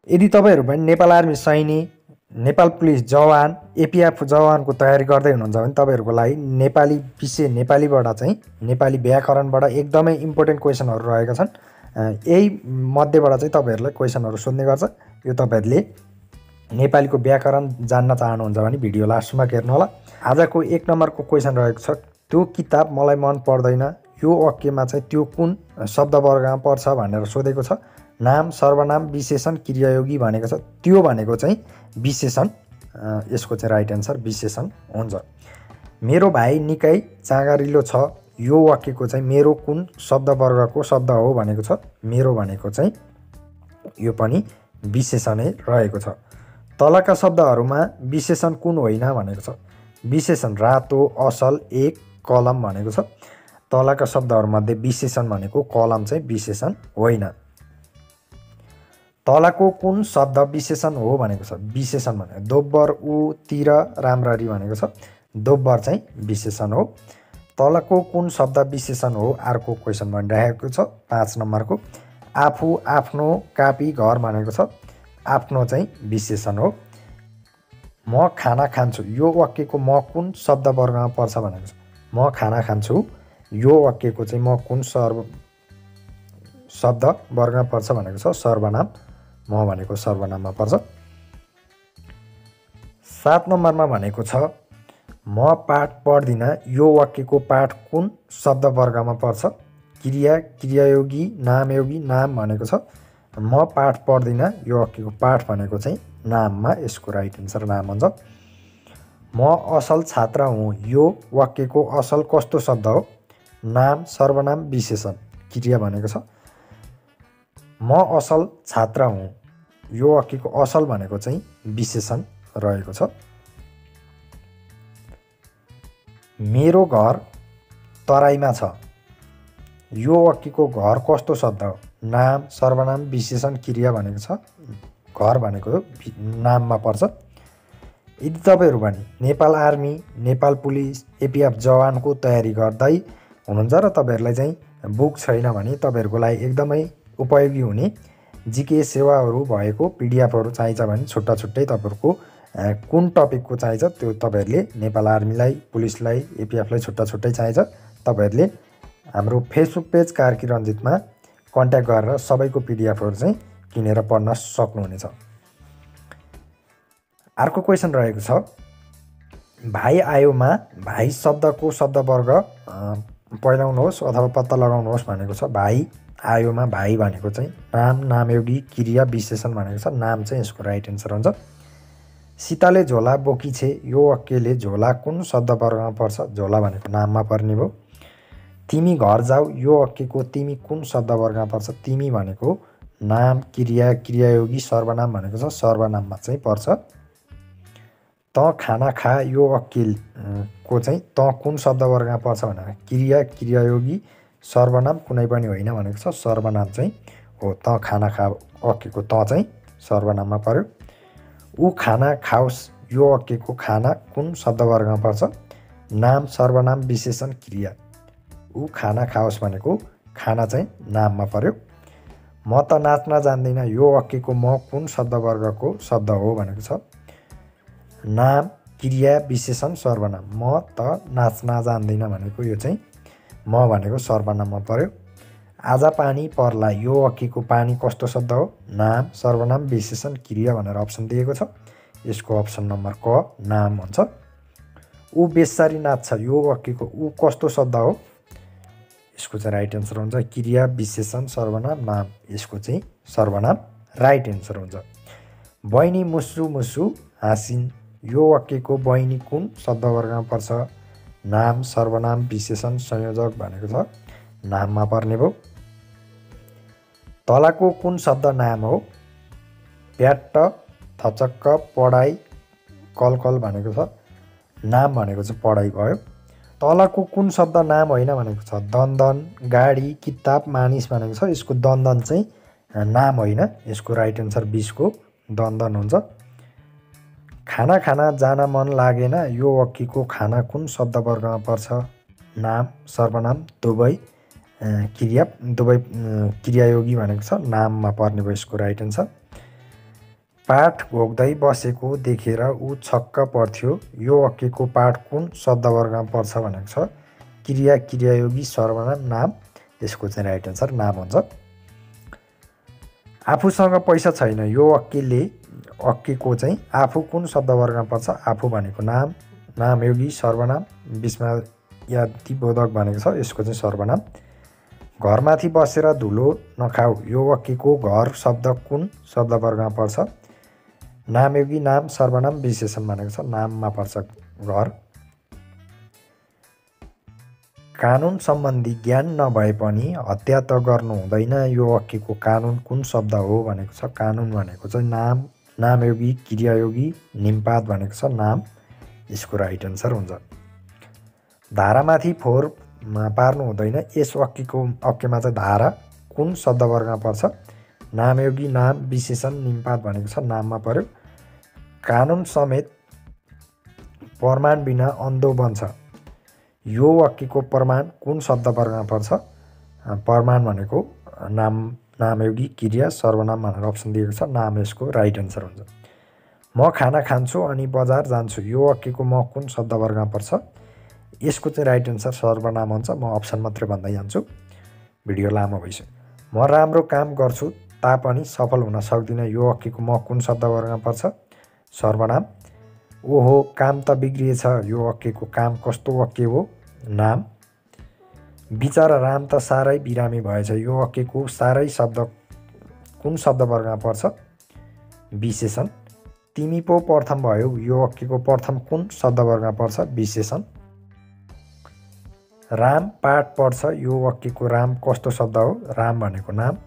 यदि तपाईहरु पनि नेपाल आर्मी सैनिक, नेपाल पुलिस जवान, एपीएफ जवानको तयारी गर्दै हुनुहुन्छ भने तपाईहरुको लागि नेपाली विषय नेपालीबाट चाहिँ नेपाली व्याकरणबाट एकदमै इम्पोर्टेन्ट क्वेशनहरु रहेका छन्। यही मध्येबाट चाहिँ तपाईहरुलाई क्वेशनहरु सोध्ने गर्छ। यो तपाईहरुले नेपालीको व्याकरण जान्न चाहनुहुन्छ भने भिडियो लास्टमा हेर्नु होला। आजको 1 नम्बरको क्वेशन रहेको छ, त्यो किताब मलाई मन पर्दैन, यो वाक्यमा चाहिँ त्यो कुन शब्दवर्गमा पर्छ भनेर सोधेको छ। नाम, सर्वनाम, विशेषण, क्रियायोगी भनेको छ। त्यो भनेको चाहिँ विशेषण, यसको चाहिँ राइट आन्सर विशेषण हुन्छ। मेरो भाइ निकै चाँगारिलो छ, यो वाक्यको चाहिँ मेरो कुन शब्दवर्गको शब्द हो भनेको छ। मेरो भनेको चाहिँ यो पनि विशेषणै रहेको छ। तलका शब्दहरुमा विशेषण कुन होइन भनेको छ। विशेषण रातो, असल, एक, कलम भनेको छ। तलका शब्दहरुमध्ये विशेषण भनेको कलम चाहिँ विशेषण होइन। तलको कुन शब्द विशेषण हो भनेको छ। विशेषण भनेको दोब्बर, उ, तिर, राम्ररी भनेको छ। दोब्बर चाहिँ विशेषण हो। तलको कुन शब्द विशेषण हो अर्को क्वेशन भनिरहेको छ 5 नम्बरको। आफू, आफ्नो, कापी, घर भनेको छ। आफ्नो चाहिँ विशेषण हो। म खाना खान्छु, यो वाक्यको म कुन शब्दवर्गमा पर्छ भनेको छ। म खाना खान्छु, यो वाक्यको चाहिँ म कुन शब्दवर्गमा पर्छ भनेको छ। सर्वनाम, म भनेको सर्वनाममा पर्छ। 7 नम्बरमा भनेको छ, म पाठ पढ्दिन, यो वाक्यको पाठ कुन शब्दवर्गमा पर्छ। क्रिया, क्रियायोगी, नामयोगी, नाम भनेको छ। म पाठ पढ्दिन, यो वाक्यको पाठ भनेको चाहिँ नाममा, यसको राइट आन्सर नाम हुन्छ। म असल छात्र हुँ, यो वाक्यको असल कस्तो शब्द हो। नाम, सर्वनाम, विशेषण। क्रिया भनेको छ। म असल छात्र हुँ, यो वाक्यको असल भनेको चाहिँ विशेषण रहेको छ। मेरो घर तराईमा छ, यो वाक्यको घर कस्तो शब्द हो। नाम, सर्वनाम, विशेषण, क्रिया भनेको छ। घर भनेको नाममा पर्छ। यदि तपाईहरु पनि Nepal army, Nepal police, APF जवानको तयारी गर्दै हुनुहुन्छ र तपाईहरुलाई चाहिँ बुक छैन भने तपाईहरुको लागि एकदमै उपयोगी हुने जीके सेवाहरू भएको पीडीएफहरु चाहिन्छ भने छुट्टा छुट्टै तपाईहरुको कुन टपिकको चाहिन्छ त्यो तपाईहरुले नेपाल आर्मीलाई, पुलिसलाई, एपीएफलाई छुट्टा छुट्टै चाहिन्छ तपाईहरुले हाम्रो फेसबुक पेज कार्की रञ्जितमा कन्ट्याक्ट गरेर सबैको पीडीएफहरु चाहिँ किनेर पढ्न सक्नुहुनेछ। अर्को क्वेशन रहेको छ, भाइ आयोमा भाइ शब्दको शब्दवर्ग पहिलाउनुहोस् अथवा पत्ता लगाउनुहोस् भनेको छ। भाइ आयोमा भाइ भनेको चाहिँ नाम, नामयोगी, क्रिया, विशेषण भनेको छ। नाम चाहिँ यसको राइट आन्सर हुन्छ। सीताले झोला बोकी छे, यो वाक्यले झोला कुन शब्दवर्गमा पर्छ। झोला भनेको नाममा पर्ने भयो। तिमी घर जाऊ, यो वाक्यको तिमी कुन शब्दवर्गमा पर्छ। तिमी भनेको नाम, क्रिया, क्रियायोगी, सर्वनाम भनेको छ। सर्वनाममा चाहिँ पर्छ। त खाना खा, यो वाक्यको चाहिँ त कुन शब्दवर्गमा पर्छ भनेर क्रिया, क्रियायोगी, सर्वनाम कुनै पनि होइन भनेको छ। सर्वनाम चाहिँ हो। त खाना खा वाक्यको त चाहिँ सर्वनाममा पर्यो। ऊ खाना खाओस्, यो वाक्यको खाना कुन शब्दवर्गमा पर्छ। नाम, सर्वनाम, विशेषण, क्रिया। ऊ खाना खाओस् भनेको खाना चाहिँ नाममा पर्यो। म त नाच्न जान्दिन, यो वाक्यको म कुन शब्दवर्गको शब्द हो भनेको छ। नाम, क्रिया, विशेषण, सर्वनाम। म त नाच्न जान्दिन भनेको यो चाहिँ म भनेको सर्वनाममा पर्यो। आज पानी पर्ला, यो वाक्यको पानी कस्तो शब्द हो। नाम, सर्वनाम, विशेषण, क्रिया भनेर अप्सन दिएको छ। यसको अप्सन नम्बर क नाम हुन्छ। ऊ बेसारी नाच्छ, यो वाक्यको ऊ कस्तो शब्द हो। यसको चाहिँ राइट आन्सर हुन्छ क्रिया, विशेषण, सर्वनाम, नाम। यसको चाहिँ सर्वनाम राइट आन्सर हुन्छ। बहिनी मुसु मुसु हाँसिन्, यो वाक्यको बहिनी कुन शब्दवर्गमा पर्छ। नाम, सर्वनाम, विशेषण, संयोजक भनेको छ। नाममा पर्ने भयो। तलको कुन शब्द नाम हो। प्याट्ट, थचक्क, पढाइ, कलकल भनेको छ। नाम भनेको चाहिँ पढाइ भयो। तलको कुन शब्द नाम होइन भनेको छ। दन्दन, गाडी, किताब, मानिस भनेको छ। यसको दन्दन चाहिँ नाम होइन। यसको राइट आन्सर 20 को दन्दन हुन्छ। खाना खाना जान मन लागेन, यो वाक्यको खाना कुन शब्दवर्गमा पर्छ। नाम, सर्वनाम, दुवै, क्रियायोगी भनेको छ। नाममा पर्ने भयो यसको राइट आन्सर। पाठ घोक्दै बसेको देखेर ऊ छक्क पर्थ्यो। यो वाक्यको पाठ कुन शब्दवर्गमा पर्छ भनेको छ। क्रिया, क्रियायोगी, सर्वनाम, नाम। यसको चाहिँ राइट एन्सर नाम हुन्छ। आफूसँग पैसा छैन। यो वाक्यको चाहिँ आफू कुन शब्दवर्गमा पर्छ। आफू भनेको नाम, नामयोगी, सर्वनाम, विस्मयादिबोधक भनेको छ। यसको चाहिँ सर्वनाम। घरमाथि बसेर धुलो नखाऊ। यो वाक्यको घर शब्द कुन शब्दवर्गमा पर्छ। नामयोगी, नाम, सर्वनाम, विशेषण भनेको छ। नाममा पर्छ घर। कानुन सम्बन्धी ज्ञान नभए पनि हत्या त गर्नु हुँदैन। यो वाक्यको कानुन कुन शब्द हो भनेको छ। कानुन भनेको चाहिँ नाम, नामयोगी, क्रियायोगी, निम्पात भनेको छ। नाम। यसको राइट एन्सर हुन्छ। धारामाथि फोहोर पार्नु हुँदैन। यस वाक्यमा चाहिँ धारा कुन शब्दवर्गमा पर्छ। नामयोगी, नाम, विशेषण, निम्पात भनेको छ। नाममा पर्यो। कानुन समेत प्रमाण बिना अन्धो बन्छ। यो वाक्यको प्रमाण कुन शब्दवर्गमा पर्छ। प्रमाण भनेको नाम, नामयोगी, क्रिया, सर्वनाम भनेर अप्सन दिएको छ। नाम यसको राइट एन्सर हुन्छ। म खाना खान्छु अनि बजार जान्छु। यो वाक्यको म कुन शब्दवर्गमा पर्छ। यसको चाहिँ राइट एन्सर सर्वनाम हुन्छ। म अप्सन मात्रै भन्दै जान्छु, भिडियो लामो भइसक्यो। म राम्रो काम गर्छु तापनि सफल हुन सक्दिनँ। यो वाक्यको म कुन शब्दवर्गमा पर्छ। सर्वनाम। ओहो काम त बिग्रिएछ। यो वाक्यको काम कस्तो वाक्य हो। नाम। बिचरा राम त साह्रै बिरामी भएछ। यो वाक्यको साह्रै शब्द कुन शब्दवर्गमा पर्छ। विशेषण। तिमी पो प्रथम भयौ। यो वाक्यको प्रथम कुन शब्दवर्गमा पर्छ। विशेषण। राम पाठ पढ्छ। यो वाक्यको राम कस्तो शब्द हो। राम भनेको नाम।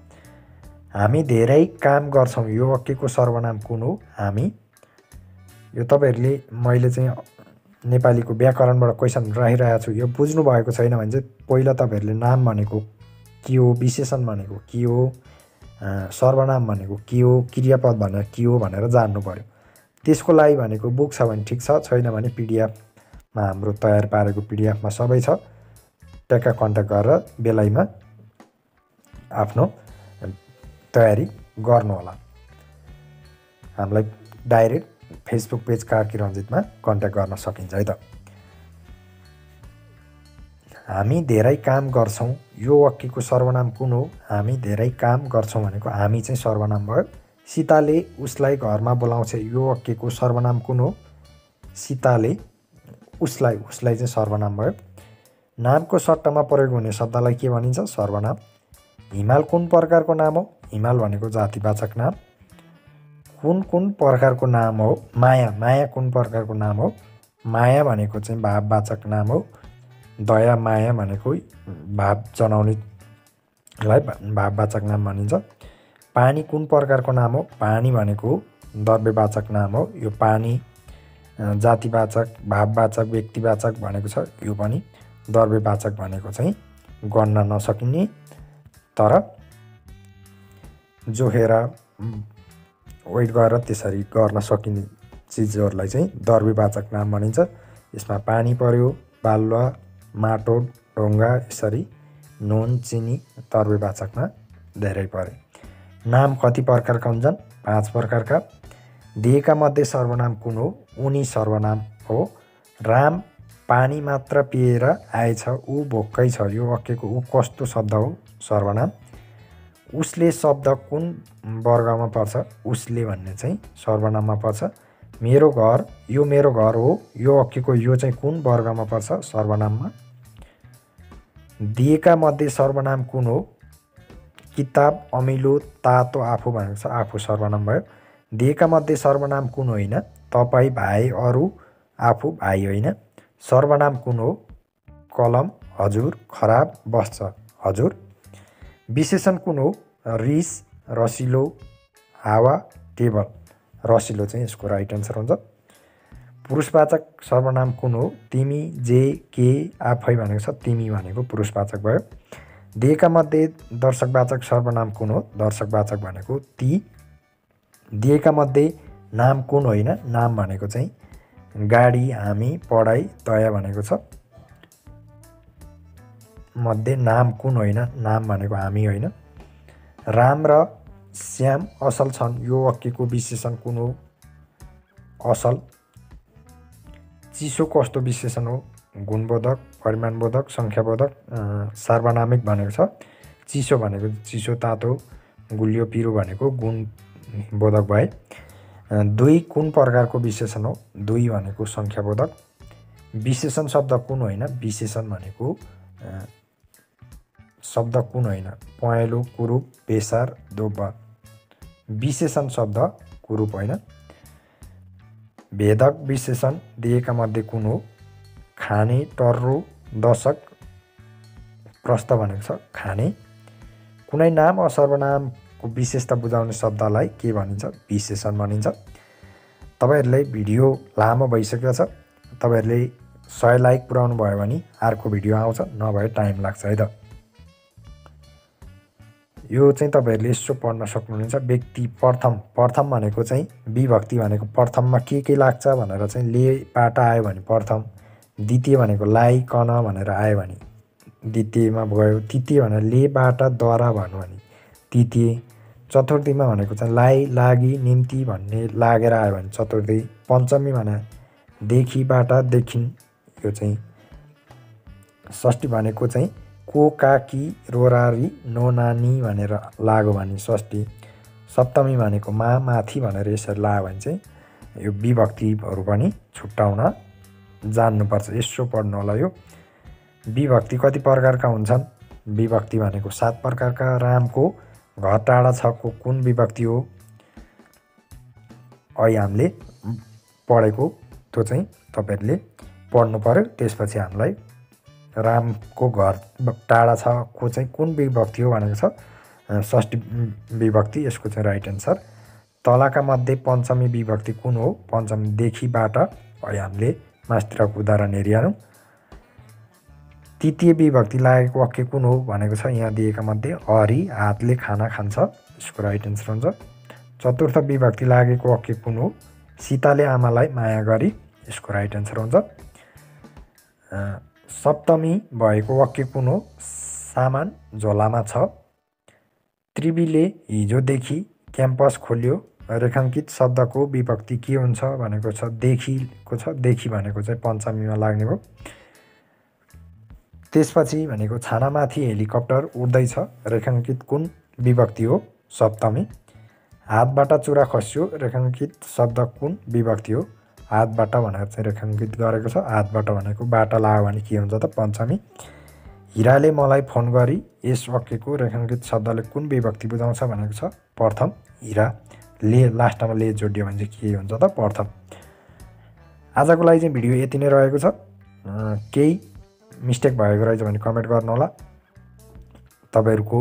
हामी धेरै काम गर्छौँ। यो वाक्यको सर्वनाम कुन हो। हामी। यो तपाईँहरूले मैले चाहिँ नेपालीको व्याकरणबाट क्वेसन राखिरहेको छु। यो बुझ्नु भएको छैन भने चाहिँ पहिला तपाईँहरूले नाम भनेको के हो, विशेषण भनेको के हो, सर्वनाम भनेको के हो, क्रियापद भनेको के हो भनेर जान्नु पर्यो। त्यसको लागि भनेको बुक छ भने ठिक छ, छैन भने पिडिएफमा हाम्रो तयार पारेको पिडिएफमा सबै छ। ट्याक्क कन्ट्याक्ट गरेर बेलायमा आफ्नो तयारी गर्नुहोला। हामीलाई डाइरेक्ट फेसबुक पेज कार्की रञ्जितमा कन्ट्याक्ट गर्न सकिन्छ है त। हामी धेरै काम गर्छौँ। यो वाक्यको सर्वनाम कुन हो। हामी धेरै काम गर्छौँ भनेको हामी चाहिँ सर्वनाम भयो। सीताले उसलाई घरमा बोलाउँछ। यो वाक्यको सर्वनाम कुन हो। सीताले उसलाई चाहिँ सर्वनाम भयो। नामको सट्टामा प्रयोग हुने शब्दलाई के भनिन्छ। सर्वनाम। हिमाल कुन प्रकारको नाम हो। हिमाल भनेको जातिवाचक नाम। कुन प्रकारको नाम हो। माया, माया कुन प्रकारको नाम हो। माया भनेको चाहिँ भाववाचक नाम हो। दया, माया भनेको भाव जनाउनेलाई भाववाचक नाम भनिन्छ। पानी कुन प्रकारको नाम हो। पानी भनेको द्रव्यवाचक नाम हो। यो पानी जातिवाचक, भाववाचक, व्यक्तिवाचक भनेको छ। यो पनि द्रव्यवाचक भनेको चाहिँ गन्न नसकिने तर जोखेर वेट गरेर त्यसरी गर्न सकिने चिजहरूलाई चाहिँ द्रव्यवाचक नाम भनिन्छ। यसमा पानी पर्यो, बालुवा, माटो, ढुङ्गा, यसरी नुन, चिनी द्रव्यवाचकमा धेरै परे। नाम कति प्रकारका हुन्छन्। 5 प्रकारका। दिएका मध्ये सर्वनाम कुन हो। उनी सर्वनाम हो। राम पानी मात्र पिएर आएछ। ऊ भोकै छ। यो वाक्यको ऊ कस्तो शब्द हो। सर्वनाम। उसले शब्द कुन वर्गमा पर्छ। उसले भन्ने चाहिँ सर्वनाममा पर्छ। मेरो घर, यो मेरो घर हो। यो वाक्यको यो चाहिँ कुन वर्गमा पर्छ। सर्वनाममा। दिएका मध्ये सर्वनाम कुन हो। किताब, अमिलो, तातो, आफू भनेको छ। आफू सर्वनाम भयो। दिएका मध्ये सर्वनाम कुन होइन। तपाईँ, भाइ, अरू, आफू, भाइ होइन। सर्वनाम कुन हो। कलम, हजुर, खराब, बस्छ, हजुर। विशेषण कुन हो। रिस, रसिलो, हावा, टेबल। रसिलो चाहिँ यसको राइट एन्सर हुन्छ। पुरुषवाचक सर्वनाम कुन हो। तिमी, जे, के, आफै भनेको छ। तिमी भनेको पुरुषवाचक भयो। दिएका मध्ये दर्शकवाचक सर्वनाम कुन हो। दर्शकवाचक भनेको ती। दिएका मध्ये नाम कुन होइन। नाम भनेको चाहिँ गाडी, हामी, पढाइ, दया भनेको छ। मध्ये नाम कुन होइन। नाम भनेको हामी होइन। राम र श्याम असल छन् यो वाक्यको विशेषण कुन हो? असल। चिसो कस्तो विशेषण हो? गुणबोधक, परिमाणबोधक, सङ्ख्याबोधक, सार्वनामिक भनेको छ। चिसो भनेको चिसो तातो, गुलियो पिरो भनेको गुणबोधक भए। दुई कुन प्रकारको विशेषण हो? दुई भनेको सङ्ख्याबोधक। विशेषण शब्द कुन होइन? विशेषण भनेको शब्द कुन होइन? पहेँलो, कुरूप, बेसार, दोब्बर। विशेषण शब्द कुरूप होइन। भेदक विशेषण दिएका मध्ये कुन हो? खाने, टर्रो, दशक, प्रस्थ भनेको छ खाने। कुनै नाम वा सर्वनामको विशेषता बुझाउने शब्दलाई के भनिन्छ? विशेषण भनिन्छ। तपाईँहरूलाई भिडियो लामो भइसकेको छ। तपाईँहरूले 100 लाइक पुर्याउनु भयो भने अर्को भिडियो आउँछ, नभए टाइम लाग्छ है त। यो चाहिँ तपाईँहरूले यसो पढ्न सक्नुहुन्छ। व्यक्ति प्रथम भनेको चाहिँ विभक्ति भनेको प्रथममा के लाग्छ भनेर चाहिँ लेबाट आयो भने प्रथम, द्वितीय भनेको लाई कन भनेर आयो भने द्वितीयमा गयो, तृतीय भनेर लेबाट द्वारा भन्यो भने तृतीय, चतुर्थीमा भनेको चाहिँ लाई, लागि, निम्ति भन्ने लागेर आयो भने चतुर्थी, पञ्चमी भने देखिबाट देखिन, यो चाहिँ षष्ठी भनेको चाहिँ को, काकी, रोरारी, नो, नानी भनेर लाग्यो भने षष्ठी, सप्तमी भनेको मा, माथि भनेर यसरी लाग्यो भने चाहिँ यो विभक्तिहरू पनि छुट्याउन जान्नुपर्छ। यसो पढ्नु होला। यो विभक्ति कति प्रकारका हुन्छन्? विभक्ति भनेको 7 प्रकारका। रामको घर टाढा छको कुन विभक्ति हो? अहिले हामीले पढेको त्यो चाहिँ तपाईँहरूले पढ्नु पर्यो। त्यसपछि हामीलाई रामको घर टाढा छ को चाहिँ कुन विभक्ति हो भनेको छ? षष्ठी विभक्ति। यसको चाहिँ राइट एन्सर। तलका मध्ये पञ्चमी विभक्ति कुन हो? पञ्चमी देखिबाट। अहिले हामीले मास्तिरको उदाहरण हेरिहालौँ। तृतीय विभक्ति लागेको वाक्य कुन हो भनेको छ? यहाँ दिएका मध्ये हरि हातले खाना खान्छ, यसको राइट एन्सर हुन्छ। चतुर्थ विभक्ति लागेको वाक्य कुन हो? सीताले आमालाई माया गरी, यसको राइट एन्सर हुन्छ। सप्तमी भएको वाक्य कुन हो? सामान झोलामा छ। त्रिवीले हिजोदेखि क्याम्पस खोल्यो। रेखाङ्कित शब्दको विभक्ति के हुन्छ भनेको छ? देखिको छ। देखि भनेको चाहिँ पञ्चमीमा लाग्ने हो। त्यसपछि भनेको छानामाथि हेलिकप्टर उड्दैछ। रेखाङ्कित कुन विभक्ति हो? सप्तमी। हातबाट चुरा खस्यो। रेखाङ्कित शब्द कुन विभक्ति हो? हातबाट भनेर चाहिँ रेखाङ्कित गरेको छ। हातबाट भनेको बाट लाग्यो भने के हुन्छ त? पञ्चमी। हिराले मलाई फोन गरी, यस वाक्यको रेखाङ्कित शब्दले कुन विभक्ति बुझाउँछ भनेको छ? प्रथम। हिरा ले लास्टमा ले जोडियो भने चाहिँ के हुन्छ त? प्रथम। आजको लागि चाहिँ भिडियो यति नै रहेको छ। केही मिस्टेक भएको रहेछ भने कमेन्ट गर्नुहोला। तपाईँहरूको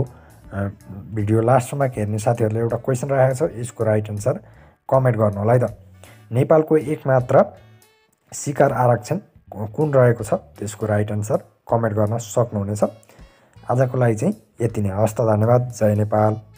भिडियो लास्टसम्म हेर्ने साथीहरूले एउटा क्वेसन राखेको छ, यसको राइट एन्सर कमेन्ट गर्नुहोला है त। नेपालको एकमात्र शिकार आरक्षण कुन रहेको छ? त्यसको राइट एन्सर कमेन्ट गर्न सक्नुहुनेछ। आजको लागि चाहिँ यति नै। हस्त, धन्यवाद। जय नेपाल।